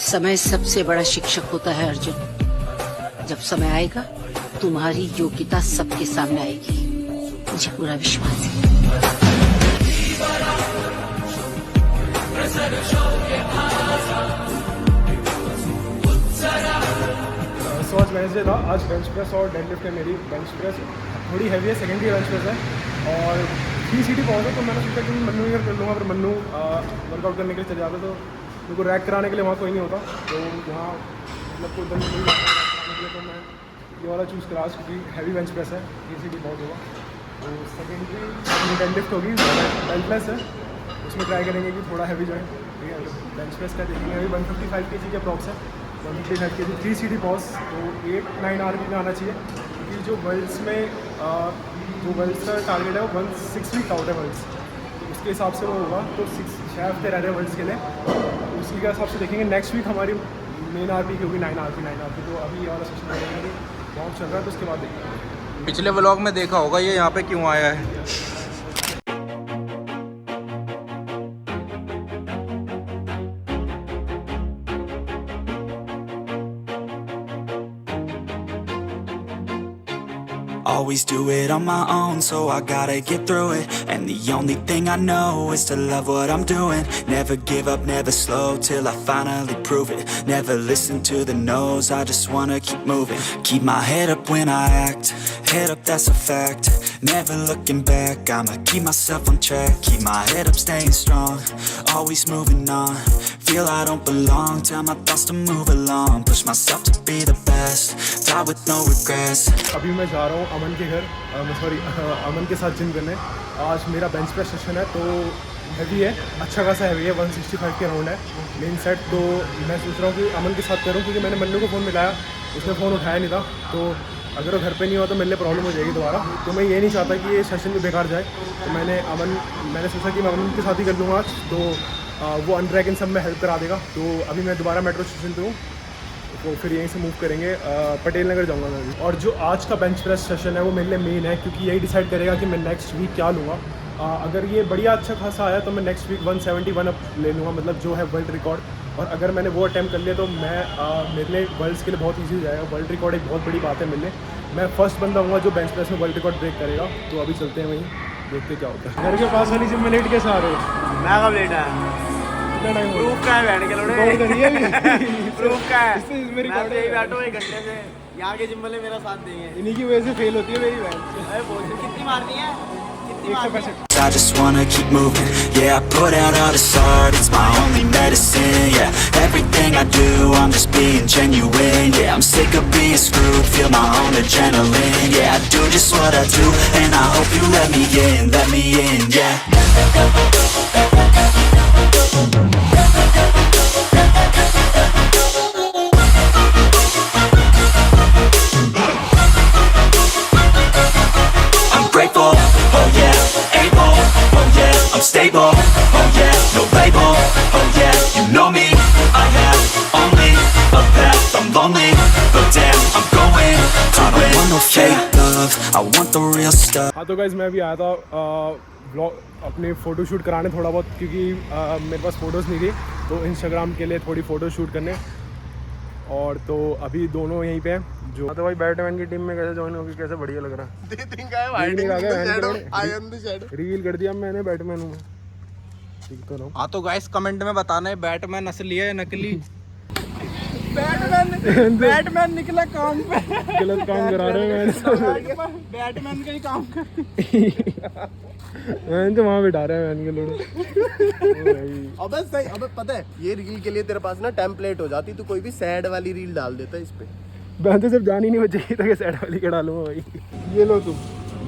समय सबसे बड़ा शिक्षक होता है अर्जुन। जब समय आएगा तुम्हारी योग्यता सबके सामने आएगी, मुझे पूरा विश्वास है। आज वेडनेसडे था, आज बेंच प्रेस और डेडलिफ्ट है मेरी। बेंच प्रेस थोड़ी हैवी है, सेकेंडरी बेंच प्रेस है और 3 सीटी पहुँचा, तो मैंने सोचा कि मन्नू ही कर लूँगा। फिर मन्नू वर्कआउट करने के लिए चले जाते तो मेरे को रैक कराने के लिए वहाँ कोई नहीं होता, तो वहाँ मतलब कोई बंद नहीं कराने के लिए, तो मैं ये वाला चूज़ करा क्योंकि हैवी बेंच प्रेस है, 3 सीटी बहुत होगा। तो सेकेंडरी डेडलिफ्ट होगी, बेल्टलेस है, उसमें ट्राई करेंगे कि थोड़ा हैवी जाए। ठीक है, बेंच प्रेस का देखेंगे। अभी 155 kg के अप्रॉक्स है, 155 kg 3 सीटी पॉज, तो 8-9 आवर में आना चाहिए क्योंकि जो वर्ल्ड्स में जो वर्ल्ड्स का टारगेट है वो 16 वीक आउट है वर्ल्ड्स, तो उसके हिसाब से वो होगा। तो 6 हफ्ते रह रहे हैं वर्ल्ड्स के लिए, तो उसी के हिसाब से देखेंगे। नेक्स्ट वीक हमारी मेन आरपी की होगी 9 आरपी, तो अभी ये वाला सेशन करेंगे, बहुत चल रहा है, तो उसके बाद देखेंगे। पिछले व्लॉग में देखा होगा ये यहाँ पे क्यों आया है। Always do it on my own, so I gotta get through it. And the only thing I know is to love what I'm doing. Never give up, never slow, till I finally prove it. Never listen to the no's, I just wanna keep moving. Keep my head up when I act, head up, that's a fact. Never looking back, I'ma keep myself on track. Keep my head up, staying strong, always moving on. Feel I don't belong, tell my thoughts to move along. Push myself to be the best, die with no regrets. अभी मैं जा रहा हूँ अमन के घर, अमन के साथ gym करने। आज मेरा बेंच प्रेस सेशन है, तो हैवी है, अच्छा खासा हैवी है, 165 के राउंड है मेन सेट। तो मैं सोच रहा हूँ कि अमन के साथ करूँ, क्योंकि मैंने मन्नू को फ़ोन मिलाया, उसने फ़ोन उठाया नहीं था, तो अगर वो घर पे नहीं हुआ तो मेरे लिए प्रॉब्लम हो जाएगी दोबारा। तो मैं ये नहीं चाहता कि ये सेशन भी बेकार जाए, तो मैंने सोचा कि मैं अमन के साथ ही कर लूँगा आज, तो वो अनट्रैक इन सब में हेल्प करा देगा। तो अभी मैं दोबारा मेट्रो स्टेशन पे हूँ, तो फिर यहीं से मूव करेंगे, पटेल नगर जाऊँगा मैं अभी। और जो आज का बेंच प्रेस सेशन है वो मेरे लिए मेन है, क्योंकि यही डिसाइड करेगा कि मैं नेक्स्ट वीक क्या लूँगा। अगर ये बढ़िया अच्छा खासा आया तो मैं नेक्स्ट वीक 171 अप ले लूँगा, मतलब जो है वर्ल्ड रिकॉर्ड। और अगर मैंने वो अटैम्प्ट कर लिया तो मेरे लिए वर्ल्ड्स के लिए बहुत ईजी हो जाएगा। वर्ल्ड रिकॉर्ड एक बहुत बड़ी बात है मेरे लिए, मैं फर्स्ट बंदा हूँ जो बेंच प्रेस में वर्ल्ड रिकॉर्ड ब्रेक करेगा। तो अभी चलते हैं वहीं, देखते क्या होता है। घर के पास वाली जिम में लेट कैसे आ रहे हो? मैं कब लेट आया? प्रूफ का है बैठ के लोड़े, प्रूफ का है। मैं तो यही बैठा हूँ 1 घंटे से, यहाँ के जिम वाले मेरा साथ देंगे। इन्हीं की वजह से फेल होती है मेरी बैंच। अरे बोल कितनी मारनी है? I just wanna keep moving, yeah, I put out all this art, it's my only medicine, yeah, everything I do, I'm just being genuine, yeah, I'm sick of being screwed, feel my own adrenaline, yeah, I do just what I do, and I hope you let me in, yeah. I'm grateful, oh yeah, able, oh yeah, I'm stable, oh yeah, no label, oh yeah, you know me, I have only a path, I'm lonely, but damn, I'm going to win. I want no fake love, I want the real stuff. हाँ तो guys, मैं अभी आया था blog अपने photo shoot कराने थोड़ा बहुत, क्योंकि मेरे पास फ़ोटोज़ नहीं थी, तो इंस्टाग्राम के लिए थोड़ी फ़ोटो शूट करने। और तो अभी दोनों यहीं पे हैं। जो हाँ तो भाई बैटमैन की टीम में कैसे ज्वाइन होगी, कैसे बढ़िया लग रहा है। रिवील कर दिया मैंने, बैटमैन हूँ मैं। हाँ तो गाइस कमेंट में बताना है बैटमैन असली है या नकली। बैटमैन निकला काम पे, गलत काम करा रहे हैं। बैटमैन का ही काम कर। मैंने तो वहाँ बिठा रहे हैं मैन के लोग। अबे सही, अबे पता है ये रील के लिए तेरे पास ना टेम्पलेट हो जाती, तो कोई भी सैड वाली रील डाल देता है इस पे। मैं तो सिर्फ जान ही नहीं बचेगी तो सैड वाली क्या डालूंगा भाई। ये लो तुम,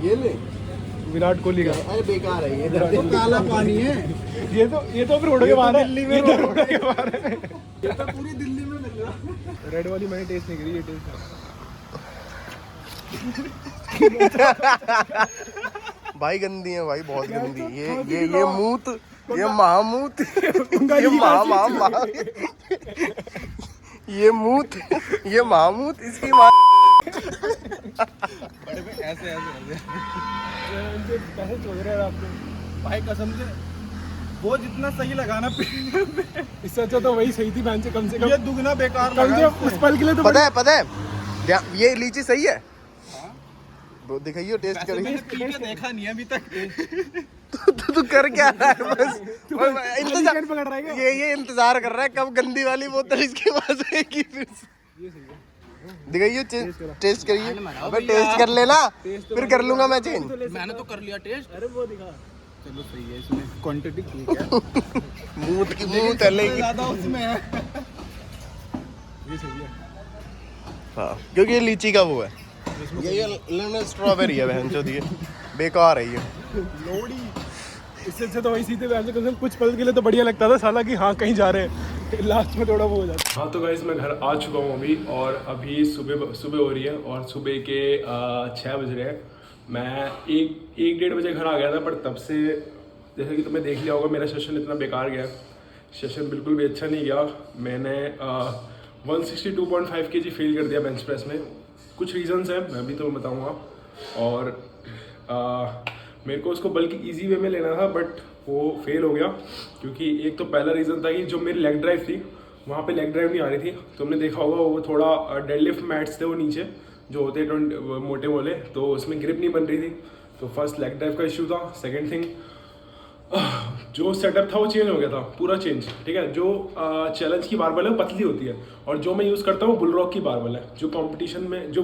ये ले, विराट कोहली का। अरे बेकार है ये, तो काला पानी है। ये तो फिर रोड के बाहर है, दिल्ली में रोड के बाहर है। ये तो पूरी दिल्ली में मिल रहा। रेड वाली मैंने टेस्ट नहीं करी, ये टेस्ट भाई गंदी है भाई, बहुत गंदी। ये मूत, ये महामूत, ये महा ये मूत, ये महामूत, इसकी माँ। ऐसे पैसे चोद रहे हैं आपको भाई, कसम से वो जितना सही लगाना इससे अच्छा तो वही सही थी बहन से कम ये दुगना बेकार कम से लगा कम उस पल के लिए तो पता है ये लीची सही है। वो दिखाइए, टेस्ट मैंने करिए। पी के देखा नहीं है अभी तक। तू कर क्या रहा है? बस इंतजार चिकन पकड़ रहा है क्या? ये इंतजार कर रहा है कब गंदी वाली बोतल इसके पास आएगी फिर से। दिखाइए, टेस्ट करिए। अबे टेस्ट कर लेना, फिर कर लूंगा मैं चेंज। मैंने तो कर लिया टेस्ट। अरे वो दिखा। चलो सही है, इसमें क्वांटिटी ठीक है। मुंह तलेगी ज्यादा उसमें है। ये सही है। हाँ, क्योंकि ये लीची का वो है, ये लेमन स्ट्रॉबेरी है बहन चोद, ये बेकार है ये। लोड़ी इससे अच्छा तो वही सीधे बहन से कम से कम कुछ पल के लिए तो बढ़िया लगता था साला कि हाँ कहीं जा रहे हैं, लास्ट में थोड़ा वो हो जाता। हाँ तो गाइस मैं घर आ चुका हूँ अभी, और अभी सुबह हो रही है और सुबह के 6 बज रहे हैं। मैं एक डेढ़ बजे घर आ गया था, पर तब से जैसे कि तुम्हें देख लिया होगा मेरा सेशन इतना बेकार गया। सेशन बिल्कुल भी अच्छा नहीं गया। मैंने 162.5 kg फेल कर दिया बेंच प्रेस में। कुछ रीजंस हैं, मैं भी तुम्हें बताऊंगा। और मेरे को उसको बल्कि इजी वे में लेना था, बट वो फेल हो गया। क्योंकि एक तो पहला रीज़न था कि जो मेरी लेग ड्राइव थी वहाँ पे लेग ड्राइव नहीं आ रही थी। तुमने देखा होगा वो थोड़ा डेडलिफ्ट मैट्स थे वो नीचे जो होते हैं मोटे वाले, तो उसमें ग्रिप नहीं बन रही थी। तो फर्स्ट लेग ड्राइव का इशू था। सेकेंड थिंग, जो सेटअप था वो चेंज हो गया था, पूरा चेंज। ठीक है, जो चैलेंज की बारबल है वो पतली होती है, और जो मैं यूज़ करता हूँ बुलरॉक की बारबल है। जो कंपटीशन में, जो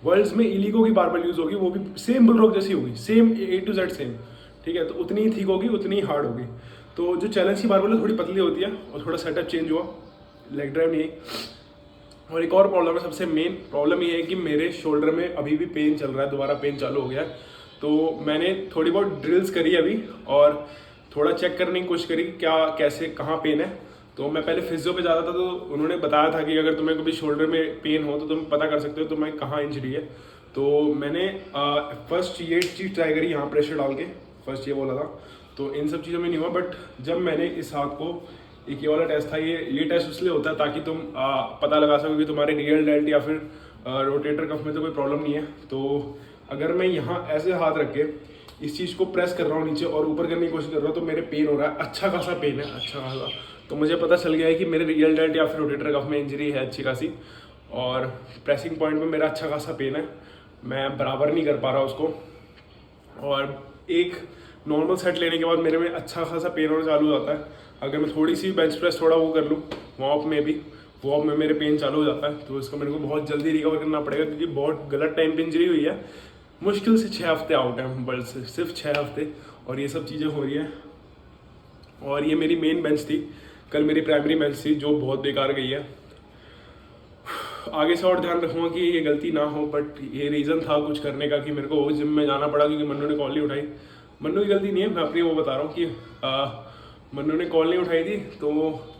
वर्ल्ड्स में इलीगो की बारबल यूज़ होगी, वो भी सेम बुलरॉक जैसी होगी, same A to Z same. ठीक है, तो उतनी ही थिक होगी, उतनी ही हार्ड होगी। तो जो चैलेंज की बारबल है थोड़ी पतली होती है, और थोड़ा सेटअप चेंज हुआ, लेग ड्राइव नहीं। और एक और प्रॉब्लम है, सबसे मेन प्रॉब्लम ये है कि मेरे शोल्डर में अभी भी पेन चल रहा है, दोबारा पेन चालू हो गया है। तो मैंने थोड़ी बहुत ड्रिल्स करी अभी, और थोड़ा चेक करने की कोशिश करी क्या कैसे कहाँ पेन है। तो मैं पहले फिजियो पे जाता था, तो उन्होंने बताया था कि अगर तुम्हें कभी शोल्डर में पेन हो तो तुम पता कर सकते हो तुम्हें कहाँ इंजरी है। तो मैंने फर्स्ट ये चीज़ ट्राई करी, यहाँ प्रेशर डाल के फर्स्ट ये बोला था। तो इन सब चीज़ों में नहीं हुआ, बट जब मैंने इस हाथ को, एक ये वाला टेस्ट था, ये टेस्ट इसलिए होता है ताकि तुम पता लगा सको कि तुम्हारे रियल डेल्ट या फिर रोटेटर कफ में तो कोई प्रॉब्लम नहीं है। तो अगर मैं यहाँ ऐसे हाथ रख के इस चीज़ को प्रेस कर रहा हूँ नीचे और ऊपर करने की कोशिश कर रहा हूँ, तो मेरे पेन हो रहा है, अच्छा खासा पेन है, अच्छा खासा। तो मुझे पता चल गया है कि मेरे रियल डेल्ट या फिर रोटेटर कफ में इंजरी है अच्छी खासी, और प्रेसिंग पॉइंट में मेरा अच्छा खासा पेन है। मैं बराबर नहीं कर पा रहा उसको, और एक नॉर्मल सेट लेने के बाद मेरे में अच्छा खासा पेन होना चालू हो जाता है। अगर मैं थोड़ी सी बेंच प्रेस थोड़ा वो कर लूँ वॉर्म में मेरे पेन चालू हो जाता है। तो इसको मेरे को बहुत जल्दी रिकवर करना पड़ेगा, क्योंकि बहुत गलत टाइम पे इंजरी हुई है। मुश्किल से 6 हफ्ते आउट है वर्ल्ड से, सिर्फ 6 हफ्ते, और ये सब चीज़ें हो रही हैं। और ये मेरी मेन बेंच थी, कल मेरी प्राइमरी बेंच थी जो बहुत बेकार गई है। आगे से और ध्यान रखूँगा कि ये गलती ना हो, बट ये रीज़न था कुछ करने का कि मेरे को जिम में जाना पड़ा, क्योंकि मन्नू ने कॉल नहीं उठाई। मन्नू की गलती नहीं है, मैं अपनी वो बता रहा हूँ कि मन्नू ने कॉल नहीं उठाई थी, तो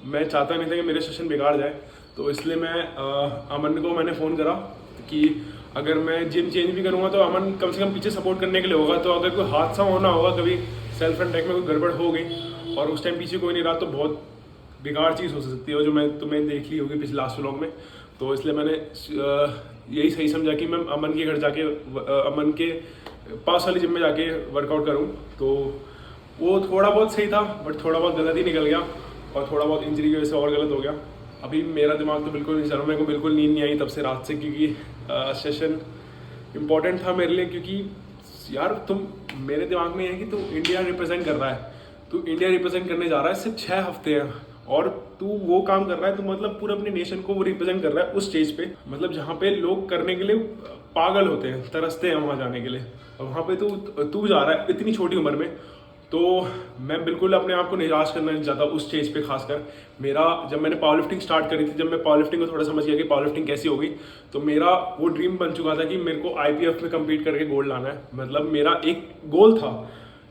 मैं चाहता नहीं था कि मेरे सेशन बिगाड़ जाए। तो इसलिए मैं अमन को मैंने फ़ोन करा कि अगर मैं जिम चेंज भी करूँगा तो अमन कम से कम पीछे सपोर्ट करने के लिए होगा। तो अगर कोई हादसा होना होगा, कभी सेल्फ अटैक में कोई गड़बड़ हो गई और उस टाइम पीछे कोई नहीं रहा, तो बहुत बेकार चीज़ हो सकती है, जो मैं तुम्हें देख ली होगी पिछले लास्ट व्लॉग में। तो इसलिए मैंने यही सही समझा कि मैं अमन के घर जाके, अमन के पास वाली जिम में जाके वर्कआउट करूँ। तो वो थोड़ा बहुत सही था, बट थोड़ा बहुत गलत ही निकल गया, और थोड़ा बहुत इंजरी की वजह से और गलत हो गया। अभी मेरा दिमाग तो बिल्कुल नहीं चल रहा, मेरे को बिल्कुल नींद नहीं आई तब से रात से, क्योंकि सेशन इम्पॉर्टेंट था मेरे लिए। क्योंकि यार तुम, मेरे दिमाग में है कि तू इंडिया रिप्रेजेंट कर रहा है, तू इंडिया रिप्रेजेंट करने जा रहा है, सिर्फ 6 हफ्ते हैं, और तू वो काम कर रहा है, तो मतलब पूरे अपने नेशन को वो रिप्रेजेंट कर रहा है उस स्टेज पे, मतलब जहाँ पे लोग करने के लिए पागल होते हैं, तरसते हैं वहाँ जाने के लिए, और वहाँ पे तू जा रहा है इतनी छोटी उम्र में। तो मैं बिल्कुल अपने आप को निराश करना नहीं चाहता उस स्टेज पे। खासकर मेरा, जब मैंने पावर लिफ्टिंग स्टार्ट करी थी, जब मैं पावर लिफ्टिंग को थोड़ा समझ गया कि पावर लिफ्टिंग कैसी होगी, तो मेरा वो ड्रीम बन चुका था कि मेरे को IPF में कम्पीट करके गोल्ड लाना है। मतलब मेरा एक गोल था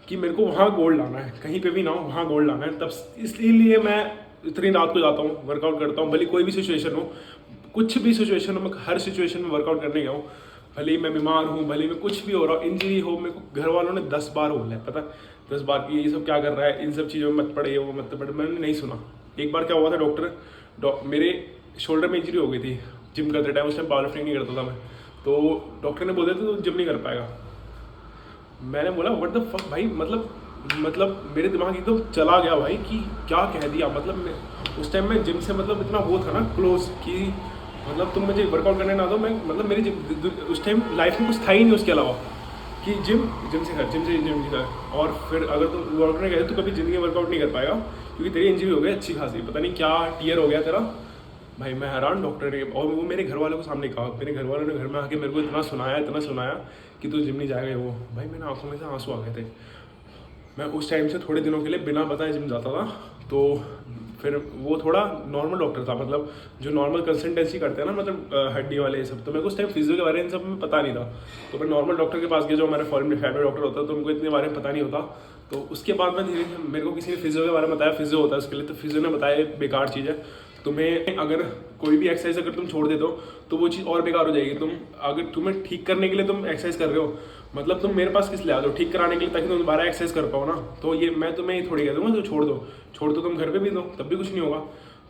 कि मेरे को वहाँ गोल्ड लाना है, कहीं पे भी ना हो, वहाँ गोल्ड लाना है। तब इसलिए मैं इतनी रात को जाता हूँ, वर्कआउट करता हूँ, भले कोई भी सिचुएशन हो, कुछ भी सिचुएशन हो, मैं हर सिचुएशन में वर्कआउट करने गया हूँ। भले ही मैं बीमार हूँ, भले ही मैं कुछ भी हो रहा हूँ, इंजरी हो, मेरे को घर वालों ने 10 बार बोला है, पता 10 बार कि ये सब क्या कर रहा है, इन सब चीज़ों में मत पड़े, वो मत पड़े। मैंने नहीं सुना। एक बार क्या हुआ था, मेरे शोल्डर में इंजरी हो गई थी जिम करते टाइम, उस टाइम पावर लिफ्टिंग नहीं करता था मैं, तो डॉक्टर ने बोला था तो जिम नहीं कर पाएगा। मैंने बोला व्हाट द फक भाई, मतलब मतलब मेरे दिमाग एकदम चला गया भाई कि क्या कह दिया। मतलब मैं उस टाइम में जिम से मतलब इतना वो था ना क्लोज कि मतलब तुम मुझे वर्कआउट करने ना दो, मैं मतलब मेरी उस टाइम लाइफ में कुछ था ही नहीं उसके अलावा कि जिम से घर, जिम से घर। और फिर अगर तुम वर्कआउट नहीं करे तो कभी जिंदगी में वर्कआउट नहीं कर पाएगा, क्योंकि तेरी इंजरी हो गई अच्छी खासी, पता नहीं क्या टीयर हो गया तेरा। भाई मैं हैरान, डॉक्टर ने, और वो मेरे घर वालों को सामने कहा, मेरे घर वालों ने घर में आके मेरे को इतना सुनाया कि तू जिम नहीं जाएगा। वो भाई मेरे आंखों में से आंसू आ गए थे। मैं उस टाइम से थोड़े दिनों के लिए बिना बताए जिम जाता था। तो फिर वो थोड़ा नॉर्मल डॉक्टर था, मतलब जो नॉर्मल कंसल्टेंसी करते हैं ना, मतलब हड्डी वाले ये सब। तो मेरे को उस टाइम फिजियो के बारे में सब में पता नहीं था। तो मैं नॉर्मल डॉक्टर के पास गया, जो हमारे फॉरेन फैमिली डॉक्टर होता है, तो उनको इतने बारे में पता नहीं होता। तो उसके बाद में धीरे धीरे मेरे को किसी ने फिजियो के बारे में बताया, फिजियो होता है उसके लिए। तो फिजियो ने बताया बेकार चीज़ है, तुम्हें अगर कोई भी एक्सरसाइज अगर तुम छोड़ देते हो तो वो चीज़ और बेकार हो जाएगी। तुम अगर तुम्हें ठीक करने के लिए तुम एक्सरसाइज कर रहे हो, मतलब तुम मेरे पास किस लिए आते हो? ठीक कराने के लिए, ताकि तुम दोबारा एक्सरसाइज कर पाओ ना। तो ये मैं तुम्हें ये थोड़ी कह दूँगा तो छोड़ दो तुम घर पे भी दो, तब भी कुछ नहीं होगा।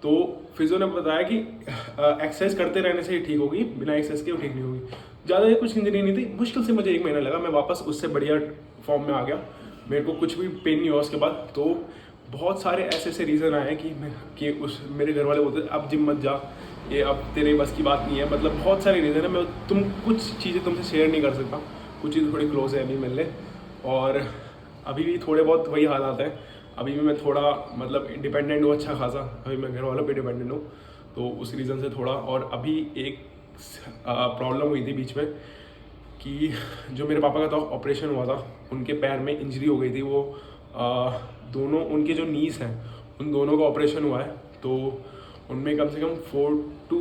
तो फिजियो ने बताया कि एक्सरसाइज करते रहने से ही ठीक होगी, बिना एक्सरसाइज के वो ठीक नहीं होगी। ज़्यादा कुछ इंजरी नहीं थी, मुश्किल से मुझे 1 महीना लगा, मैं वापस उससे बढ़िया फॉर्म में आ गया। मेरे को कुछ भी पेन नहीं हुआ उसके बाद। तो बहुत सारे ऐसे रीज़न आए कि मेरे घर वाले बोलते अब जिम मत जा, ये अब तेरे बस की बात नहीं है। मतलब बहुत सारे रीज़न है, मैं कुछ चीज़ें तुमसे शेयर नहीं कर सकता, कुछ चीज़ें थोड़ी क्लोज है अभी मेरे लिए। और अभी भी थोड़े बहुत वही हालात हैं। अभी भी मैं थोड़ा मतलब इंडिपेंडेंट हूँ अच्छा खासा, अभी मैं घर वालों पे डिपेंडेंट हूँ, तो उस रीज़न से थोड़ा। और अभी एक प्रॉब्लम हुई थी बीच में कि जो मेरे पापा का था ऑपरेशन हुआ था, उनके पैर में इंजरी हो गई थी। वो दोनों उनके जो नीज हैं उन दोनों का ऑपरेशन हुआ है। तो उनमें कम से कम 4 to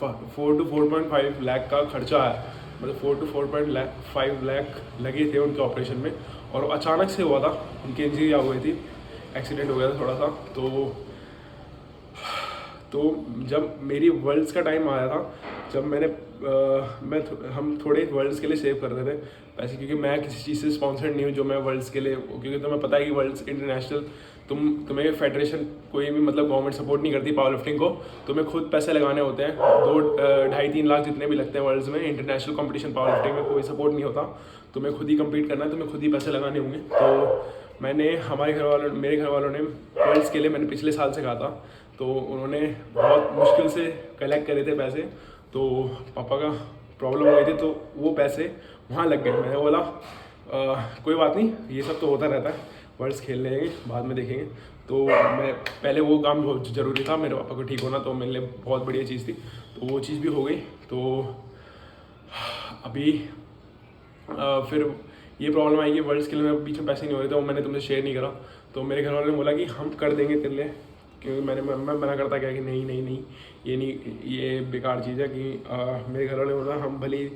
4.5 लाख का खर्चा है, मतलब 4 to 4.5 लाख लगे थे उनके ऑपरेशन में। और अचानक से हुआ था, उनकी इंजरी आ गई थी, एक्सीडेंट हो गया था थोड़ा सा। तो जब मेरी वर्ल्ड्स का टाइम आया था, जब हम थोड़े वर्ल्ड्स के लिए सेव करते थे पैसे, क्योंकि मैं किसी चीज़ से स्पॉन्सर्ड नहीं हूँ जो मैं वर्ल्ड्स के लिए, क्योंकि तुम्हें पता है कि वर्ल्ड्स इंटरनेशनल तुम्हें फेडरेशन कोई भी मतलब गवर्नमेंट सपोर्ट नहीं करती पावर लिफ्टिंग को। तुम्हें खुद पैसे लगाने होते हैं, 2-2.5-3 लाख जितने भी लगते हैं वर्ल्ड्स में। इंटरनेशनल कंपटीशन पावर लिफ्टिंग में कोई सपोर्ट नहीं होता, तुम्हें खुद ही कम्पीट करना है, तुम्हें खुद ही पैसे लगाने होंगे। तो मेरे घर वालों ने वर्ल्ड्स के लिए मैंने पिछले साल से कहा था, तो उन्होंने बहुत मुश्किल से कलेक्ट करे थे पैसे। तो पापा का प्रॉब्लम हो गई थी, तो वो पैसे वहाँ लग गए। मैंने बोला कोई बात नहीं, ये सब तो होता रहता है, वर्ल्ड्स खेल लेंगे, बाद में देखेंगे। तो मैं पहले वो काम बहुत ज़रूरी था मेरे पापा को ठीक होना, तो मेरे लिए बहुत बढ़िया चीज़ थी, तो वो चीज़ भी हो गई। तो अभी फिर ये प्रॉब्लम आई कि वर्ल्ड्स के लिए बीच में पैसे नहीं हो रहे थे, वो मैंने तुमसे शेयर नहीं करा। तो मेरे घर वालों ने बोला कि हम कर देंगे तेरे लिए, क्योंकि मैं मना करता क्या कि नहीं ये बेकार चीज़ है। कि मेरे घर वाले बोला हम भले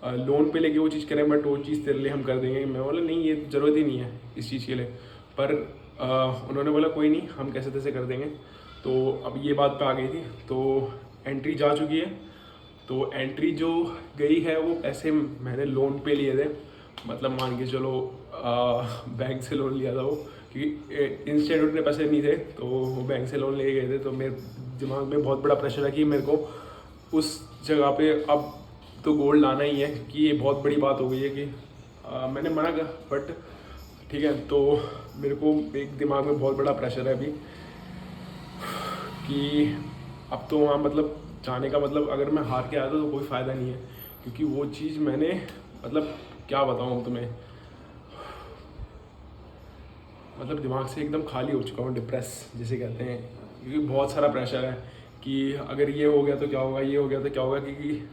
लोन पे लेके वो चीज़ करें, बट वो चीज़ तेरे लिए हम कर देंगे। मैं बोला नहीं, ये ज़रूरत ही नहीं है इस चीज़ के लिए। पर उन्होंने बोला कोई नहीं, हम कैसे तैसे कर देंगे। तो अब ये बात पे आ गई थी, तो एंट्री जा चुकी है। तो एंट्री जो गई है वो पैसे मैंने लोन पे लिए थे, मतलब मान के चलो बैंक से लोन लिया था वो, क्योंकि इंस्टीट्यूट में पैसे नहीं थे, तो वो बैंक से लोन ले गए थे। तो मेरे दिमाग में बहुत बड़ा प्रेशर है कि मेरे को उस जगह पे अब तो गोल्ड लाना ही है, कि ये बहुत बड़ी बात हो गई है कि मैंने मना कर, बट ठीक है। तो मेरे को एक दिमाग में बहुत बड़ा प्रेशर है अभी कि अब तो वहाँ मतलब जाने का मतलब अगर मैं हार के आया तो कोई फ़ायदा नहीं है, क्योंकि वो चीज़ मैंने मतलब क्या बताऊँ तुम्हें, मतलब दिमाग से एकदम खाली हो चुका हूँ, डिप्रेस जिसे कहते हैं। क्योंकि बहुत सारा प्रेशर है कि अगर ये हो गया तो क्या होगा, ये हो गया तो क्या होगा, क्योंकि